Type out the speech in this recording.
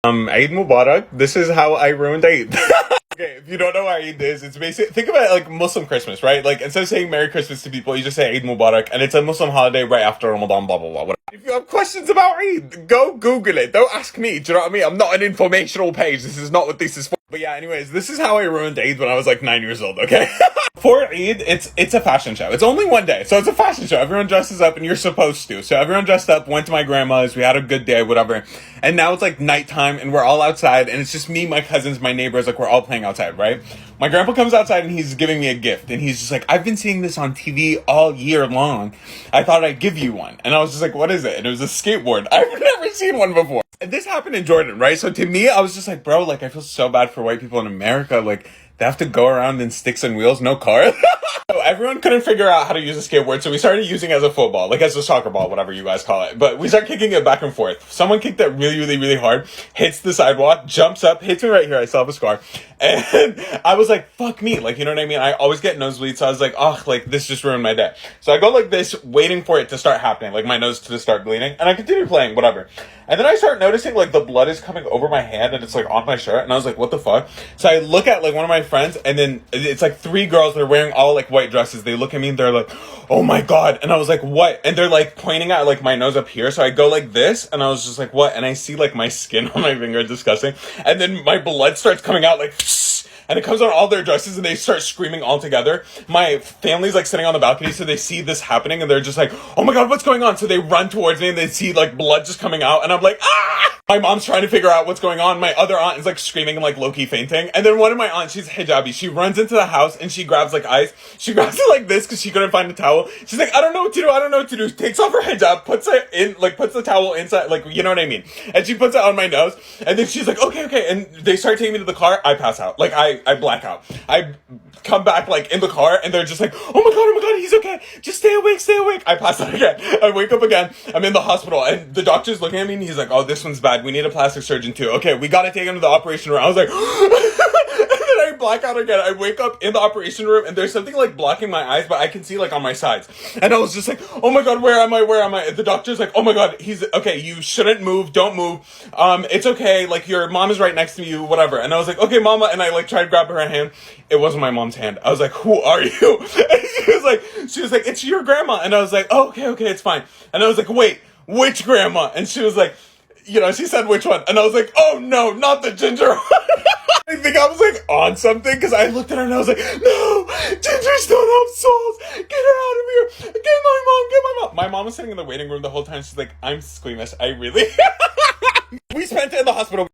Eid Mubarak. This is how I ruined Eid. Okay, if you don't know what Eid is, it's basically, think about it like Muslim Christmas, right? Like, instead of saying Merry Christmas to people, you just say Eid Mubarak, and it's a Muslim holiday right after Ramadan, blah, blah, blah, whatever. If you have questions about Eid, go Google it. Don't ask me, do you know what I mean? I'm not an informational page. This is not what this is for. But yeah, anyways, this is how I ruined Eid when I was like 9 years old, okay? For Eid, it's a fashion show. It's only one day, so it's a fashion show. Everyone dresses up, and you're supposed to. So everyone dressed up, went to my grandma's, we had a good day, whatever. And now it's like nighttime, and we're all outside, and it's just me, my cousins, my neighbors, like we're all playing outside, right? My grandpa comes outside, and he's giving me a gift, and he's just like, I've been seeing this on TV all year long. I thought I'd give you one. And I was just like, what is it? And it was a skateboard. I've never seen one before. And this happened in Jordan, right? So to me, I was just like, bro, like I feel so bad for white people in America. Like, they have to go around in sticks and wheels, no car. So everyone couldn't figure out how to use a skateboard, so we started using it as a football, like as a soccer ball, whatever you guys call it. But we started kicking it back and forth. Someone kicked it really, really, really hard, hits the sidewalk, jumps up, hits me right here. I still have a scar. And I was like, fuck me. Like, you know what I mean? I always get nosebleeds, so I was like, oh, like, this just ruined my day. So I go like this, waiting for it to start happening, like my nose to start bleeding, and I continue playing, whatever. And then I start noticing, like, the blood is coming over my hand, and it's, like, on my shirt, and I was like, what the fuck? So I look at, like, one of my friends, and then it's, like, three girls that are wearing all, like, white dresses. They look at me, and they're like, oh my god. And I was like, what? And they're, like, pointing at, like, my nose up here, so I go like this, and I was just like, what? And I see, like, my skin on my finger, disgusting. And then my blood starts coming out, like, and it comes on all their dresses, and they start screaming all together. My family's like sitting on the balcony, so they see this happening, and they're just like, oh my god, what's going on? So they run towards me, and they see like blood just coming out, and I'm like, ah! My mom's trying to figure out what's going on. My other aunt is like screaming and like low-key fainting. And then one of my aunts, she's hijabi. She runs into the house and she grabs like ice. She grabs it like this because she couldn't find a towel. She's like, I don't know what to do. I don't know what to do. Takes off her hijab, puts it in, like puts the towel inside, like, you know what I mean? And she puts it on my nose. And then she's like, okay, okay. And they start taking me to the car. I pass out. Like I black out. I come back like in the car and they're just like, oh my god, he's okay. Just stay awake, stay awake. I pass out again. I wake up again. I'm in the hospital and the doctor's looking at me and he's like, oh, this one's bad. We need a plastic surgeon too. Okay, we gotta take him to the operation room. I was like, and then I black out again. I wake up in the operation room and there's something like blocking my eyes, but I can see like on my sides. And I was just like, oh my god, where am I? Where am I? The doctor's like, oh my god, he's okay. You shouldn't move. Don't move. It's okay. Like your mom is right next to you, whatever. And I was like, okay, mama. And I like tried to grab her hand. It wasn't my mom's hand. I was like, who are you? And she was like, it's your grandma. And I was like, oh, okay, it's fine. And I was like, wait, which grandma? And she was like, you know, she said which one. And I was like, oh no, not the ginger one. I think I was like on something because I looked at her and I was like, no, gingers don't have souls. Get her out of here. Get my mom. My mom was sitting in the waiting room the whole time. She's like, I'm squeamish. I really. We spent it in the hospital.